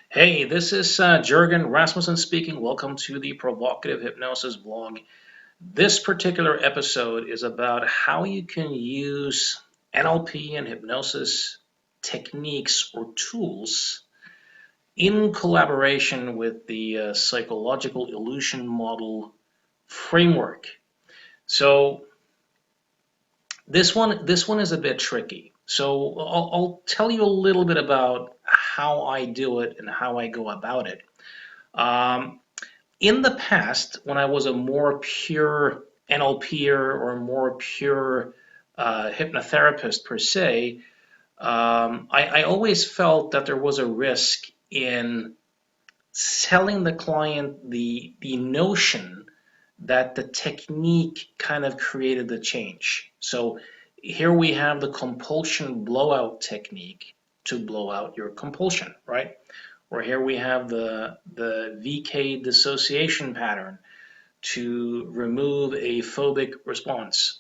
Hey, this is Jurgen Rasmussen speaking. Welcome to the Provocative Hypnosis blog. This particular episode is about how you can use NLP and hypnosis techniques or tools in collaboration with the psychological illusion model framework. So this one is a bit tricky. So I'll tell you a little bit about how I do it and how I go about it. Um, in the past, when I was a more pure NLPer or a more pure hypnotherapist per se, I always felt that there was a risk in selling the client the notion that the technique kind of created the change. So here we have the compulsion blowout technique to blow out your compulsion, right? Or here we have the VK dissociation pattern to remove a phobic response.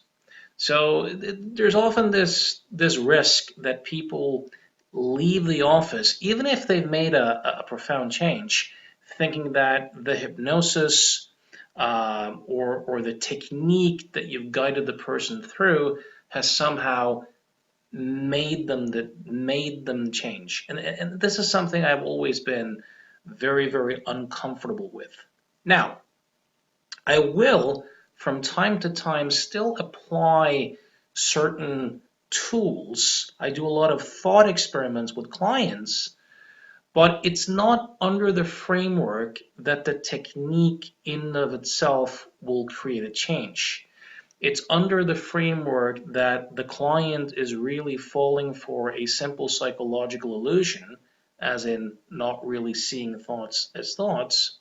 So there's often this risk that people leave the office, even if they've made a profound change, thinking that the hypnosis or the technique that you've guided the person through has somehow made them change. And this is something I've always been very, very uncomfortable with. Now, I will from time to time still apply certain tools. I do a lot of thought experiments with clients, but it's not under the framework that the technique in and of itself will create a change. It's under the framework that the client is really falling for a simple psychological illusion, as in not really seeing thoughts as thoughts.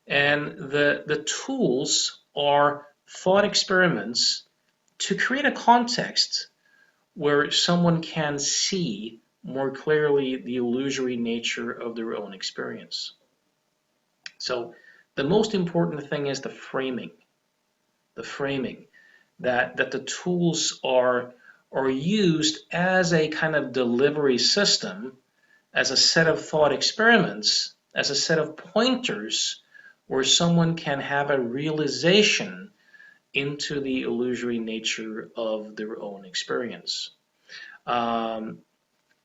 And the tools are thought experiments to create a context where someone can see more clearly the illusory nature of their own experience. So the most important thing is the framing that the tools are used as a kind of delivery system, as a set of thought experiments, as a set of pointers where someone can have a realization into the illusory nature of their own experience. Um,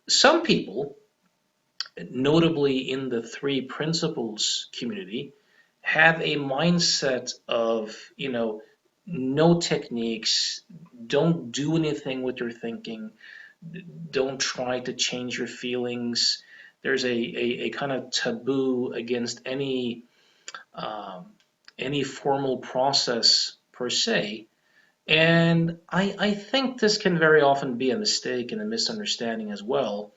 some people, notably in the three principles community, have a mindset of, no techniques, don't do anything with your thinking, don't try to change your feelings. There's a kind of taboo against um, any formal process per se. And I think this can very often be a mistake and a misunderstanding as well.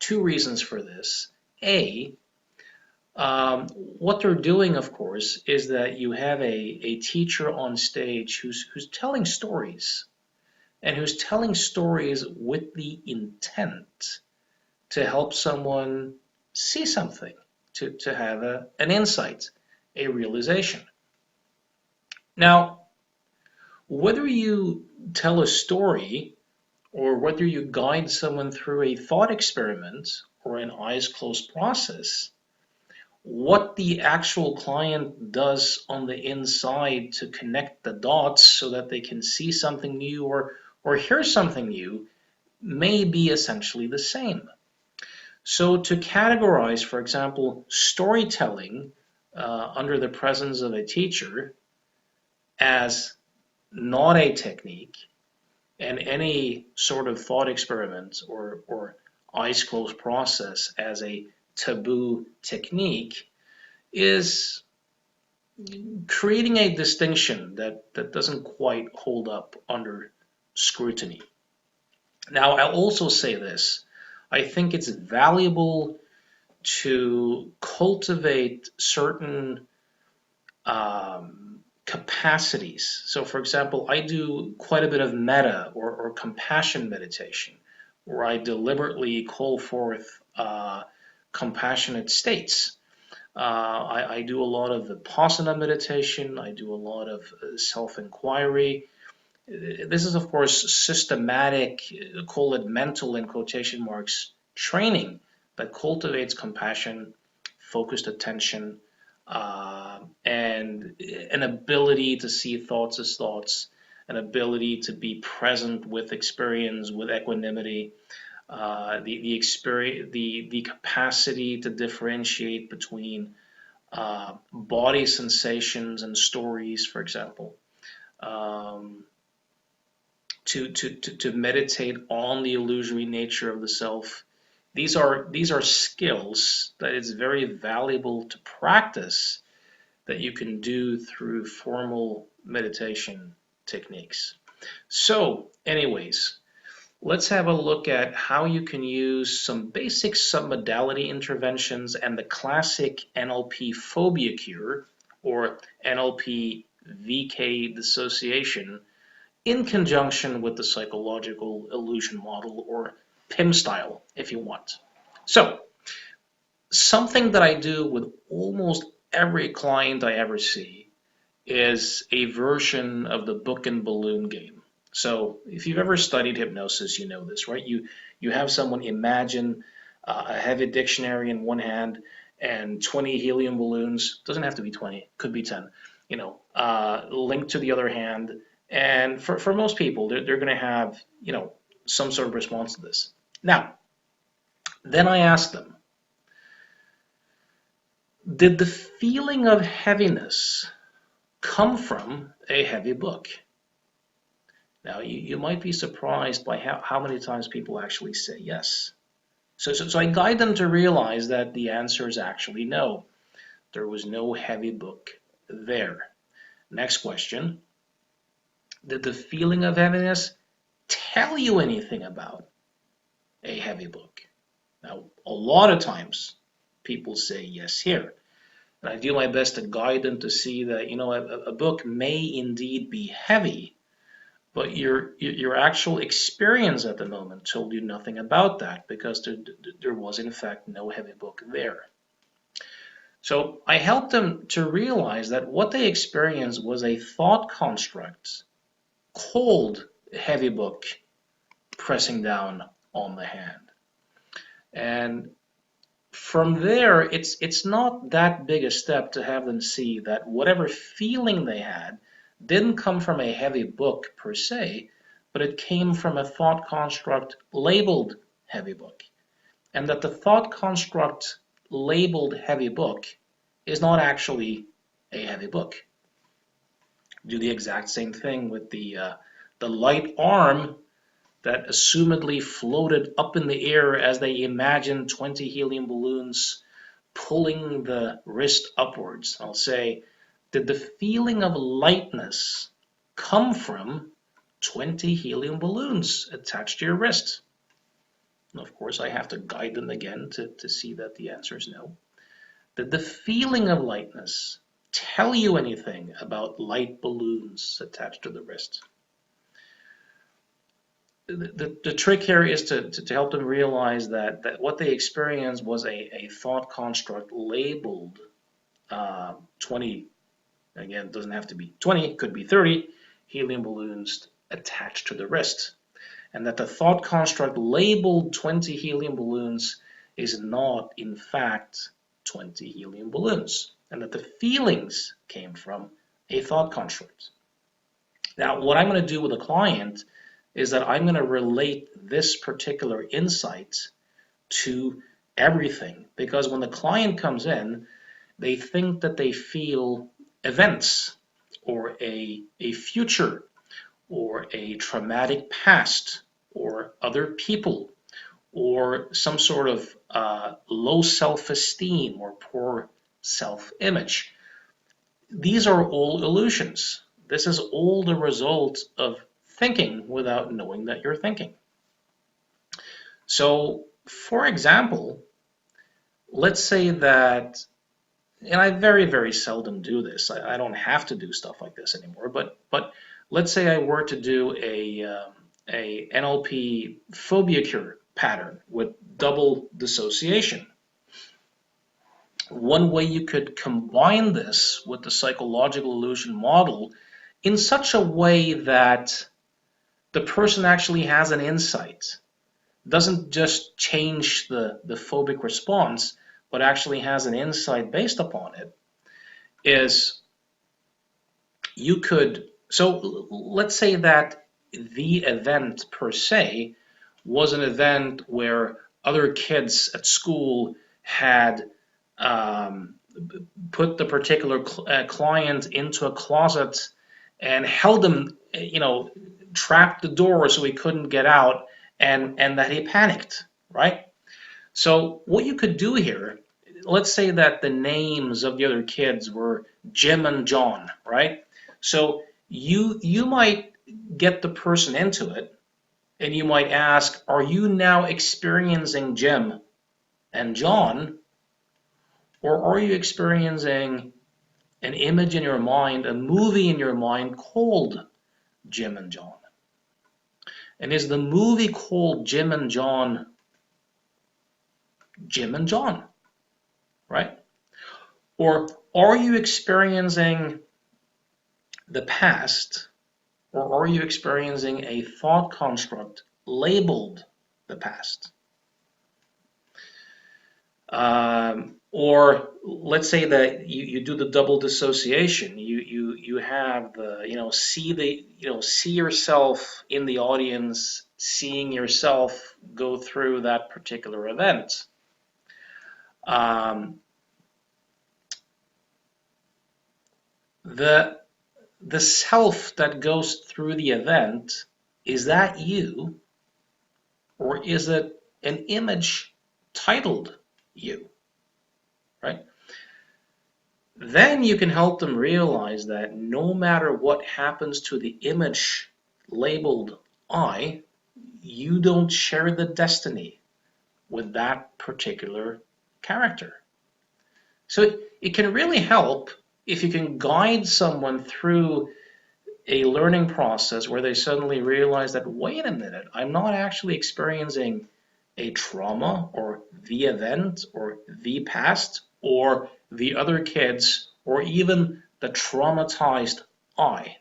Two reasons for this. A, what they're doing, of course, is that you have a teacher on stage who's telling stories, and who's telling stories with the intent to help someone see something, to have an insight, a realization. Now, whether you tell a story or whether you guide someone through a thought experiment or an eyes closed process, what the actual client does on the inside to connect the dots so that they can see something new or hear something new may be essentially the same. So to categorize, for example, storytelling under the presence of a teacher as not a technique, and any sort of thought experiment or eyes closed process as a taboo technique is creating a distinction that doesn't quite hold up under scrutiny. Now, I'll also say this. I think it's valuable to cultivate certain capacities. So, for example, I do quite a bit of metta or compassion meditation, where I deliberately call forth compassionate states. I do a lot of vipassana meditation. I do a lot of self-inquiry. This is, of course, systematic, call it mental in quotation marks, training that cultivates compassion, focused attention, and an ability to see thoughts as thoughts, an ability to be present with experience, with equanimity, the experience, the capacity to differentiate between body sensations and stories, for example, um, to meditate on the illusory nature of the self. These are skills that it's very valuable to practice, that you can do through formal meditation techniques. So, anyways, let's have a look at how you can use some basic submodality interventions and the classic NLP phobia cure, or NLP VK dissociation, in conjunction with the psychological illusion model, or PIM style, if you want. So, something that I do with almost every client I ever see is a version of the book and balloon game. So if you've ever studied hypnosis, you know this, right? You have someone imagine a heavy dictionary in one hand and 20 helium balloons. Doesn't have to be 20, could be 10. Linked to the other hand. And for most people, they're going to have some sort of response to this. Now, then I ask them, did the feeling of heaviness come from a heavy book? Now, you might be surprised by how many times people actually say yes. So I guide them to realize that the answer is actually no. There was no heavy book there. Next question. Did the feeling of heaviness tell you anything about a heavy book? Now, a lot of times people say yes here. And I do my best to guide them to see that, a book may indeed be heavy, but your actual experience at the moment told you nothing about that, because there was in fact no heavy book there. So I helped them to realize that what they experienced was a thought construct called heavy book pressing down on the hand. And from there, it's not that big a step to have them see that whatever feeling they had didn't come from a heavy book per se, but it came from a thought construct labeled heavy book. And that the thought construct labeled heavy book is not actually a heavy book. Do the exact same thing with the light arm that assumedly floated up in the air as they imagined 20 helium balloons pulling the wrist upwards. I'll say, did the feeling of lightness come from 20 helium balloons attached to your wrist? And of course, I have to guide them again to see that the answer is no. Did the feeling of lightness tell you anything about light balloons attached to the wrist? The trick here is to help them realize that what they experienced was a thought construct labeled 20, again, it doesn't have to be 20, it could be 30 helium balloons attached to the wrist. And that the thought construct labeled 20 helium balloons is not, in fact, 20 helium balloons. And that the feelings came from a thought construct. Now, what I'm going to do with a client is that I'm going to relate this particular insight to everything. Because when the client comes in, they think that they feel events, or a future, or a traumatic past, or other people, or some sort of low self-esteem or poor self-image. These are all illusions. This is all the result of thinking without knowing that you're thinking. So, for example, let's say that, and I very, very seldom do this. I don't have to do stuff like this anymore. But let's say I were to do a NLP phobia cure pattern with double dissociation. One way you could combine this with the psychological illusion model in such a way that the person actually has an insight doesn't just change the phobic response, but actually has an insight based upon it, is you could, so let's say that the event per se was an event where other kids at school had um, put the particular client into a closet and held him, trapped the door so he couldn't get out, and that he panicked, right? So what you could do here, let's say that the names of the other kids were Jim and John, right? So you might get the person into it, and you might ask, are you now experiencing Jim and John, or are you experiencing an image in your mind, a movie in your mind called Jim and John? And is the movie called Jim and John, right? Or are you experiencing the past, or are you experiencing a thought construct labeled the past? Or let's say that you do the double dissociation. You have the see yourself in the audience, seeing yourself go through that particular event. The self that goes through the event, is that you, or is it an image titled you, right? Then you can help them realize that no matter what happens to the image labeled I, you don't share the destiny with that particular character. So it can really help if you can guide someone through a learning process where they suddenly realize that, wait a minute, I'm not actually experiencing a trauma or the event or the past or the other kids or even the traumatized I.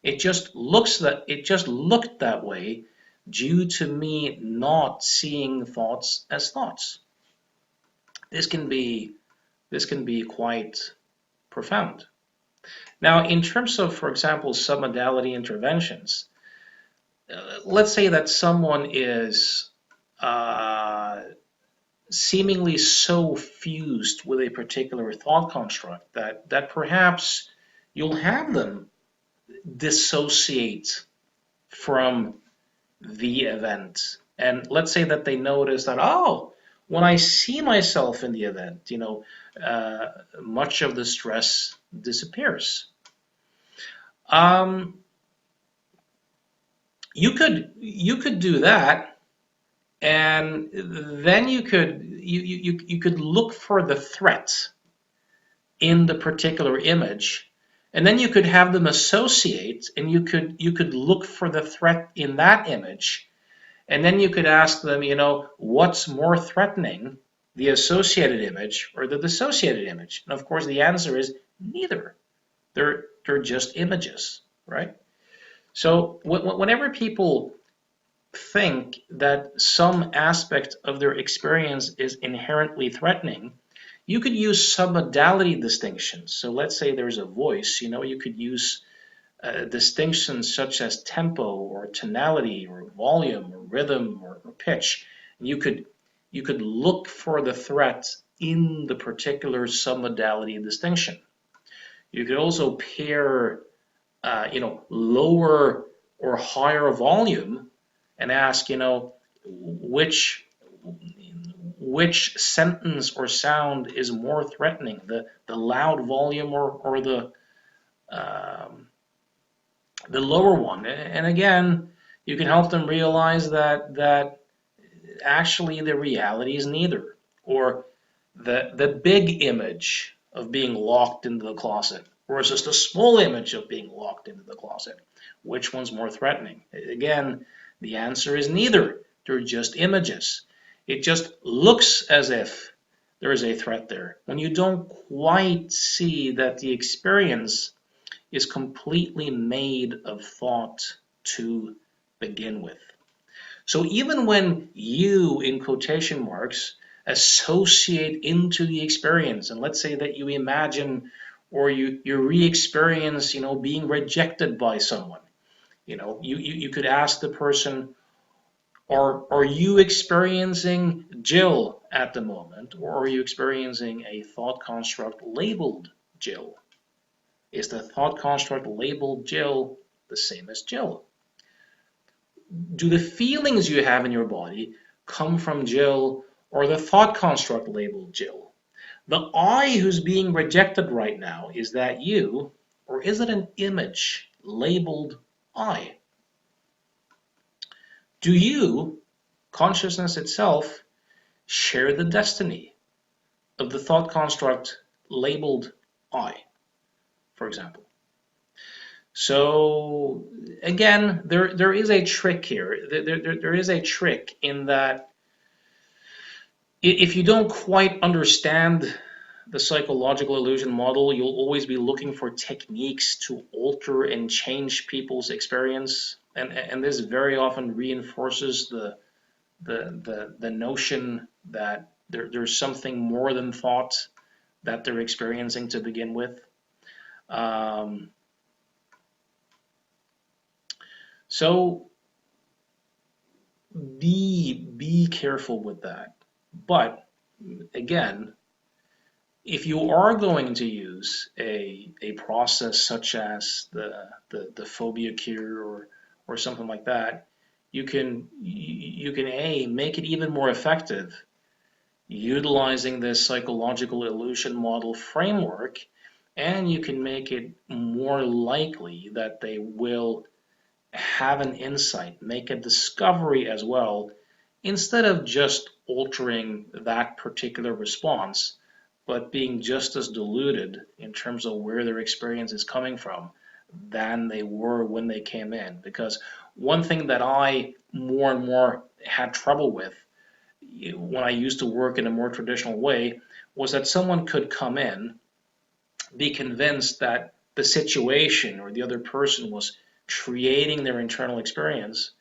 It just looked that way due to me not seeing thoughts as thoughts. This can be quite profound. Now, in terms of, for example, submodality interventions, let's say that someone is seemingly so fused with a particular thought construct that perhaps you'll have them dissociate from the event. And let's say that they notice that, oh, when I see myself in the event, much of the stress disappears. You could do that, and then you could look for the threat in the particular image, and then you could have them associate, and you could look for the threat in that image, and then you could ask them, what's more threatening, the associated image or the dissociated image? And of course, the answer is neither. They're just images, right? So whenever people think that some aspect of their experience is inherently threatening, you could use submodality distinctions. So let's say there's a voice, you could use distinctions such as tempo or tonality or volume or rhythm or pitch. And you could look for the threat in the particular submodality distinction. You could also pair lower or higher volume and ask, which sentence or sound is more threatening, the loud volume or the lower one. And again, you can help them realize that actually the reality is neither, or the big image of being locked into the closet versus the small image of being locked into the closet. Which one's more threatening? Again, the answer is neither. They're just images. It just looks as if there is a threat there, when you don't quite see that the experience is completely made of thought to begin with. So even when you, in quotation marks, associate into the experience, and let's say that you imagine or you re-experience, being rejected by someone, you could ask the person, are you experiencing Jill at the moment, or are you experiencing a thought construct labeled Jill? Is the thought construct labeled Jill the same as Jill? Do the feelings you have in your body come from Jill or the thought construct labeled Jill? The I who's being rejected right now, is that you, or is it an image labeled I? Do you, consciousness itself, share the destiny of the thought construct labeled I, for example? So again, there is a trick here. There is a trick in that if you don't quite understand the psychological illusion model, you'll always be looking for techniques to alter and change people's experience, and this very often reinforces the notion that there's something more than thought that they're experiencing to begin with. So be careful with that. But again, if you are going to use a process such as the phobia cure or something like that, you can make it even more effective utilizing this psychological illusion model framework, and you can make it more likely that they will have an insight, make a discovery as well, instead of just altering that particular response, but being just as diluted in terms of where their experience is coming from than they were when they came in. Because one thing that I more and more had trouble with when I used to work in a more traditional way was that someone could come in, be convinced that the situation or the other person was creating their internal experience.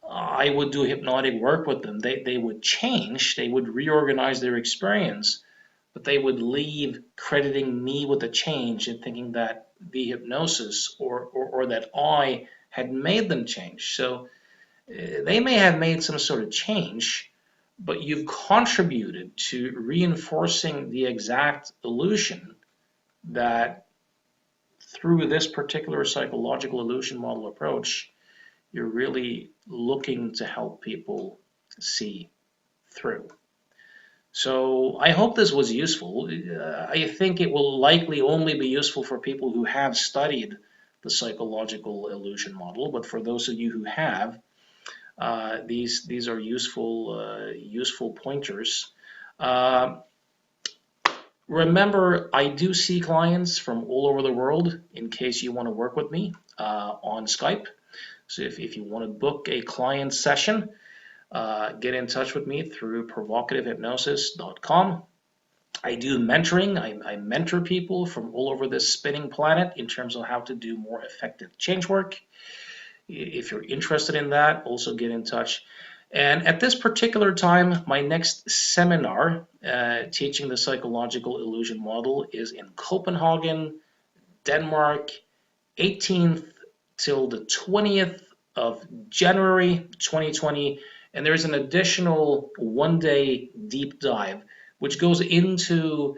I would do hypnotic work with them. They would change, they would reorganize their experience, but they would leave crediting me with the change and thinking that the hypnosis or that I had made them change. So they may have made some sort of change, but you've contributed to reinforcing the exact illusion that through this particular psychological illusion model approach, you're really looking to help people see through. So I hope this was useful. I think it will likely only be useful for people who have studied the psychological illusion model, but for those of you who have, these are useful pointers. Remember, I do see clients from all over the world in case you want to work with me on Skype. So if you want to book a client session, get in touch with me through provocativehypnosis.com. I do mentoring. I mentor people from all over this spinning planet in terms of how to do more effective change work. If you're interested in that, also get in touch. And at this particular time, my next seminar teaching the psychological illusion model is in Copenhagen, Denmark, 18th till the 20th of January 2020. And there's an additional one-day deep dive, which goes into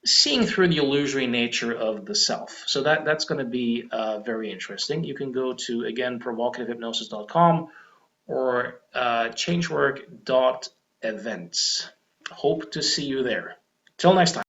seeing through the illusory nature of the self. So that's going to be very interesting. You can go to, again, provocativehypnosis.com or changework.events. Hope to see you there. Till next time.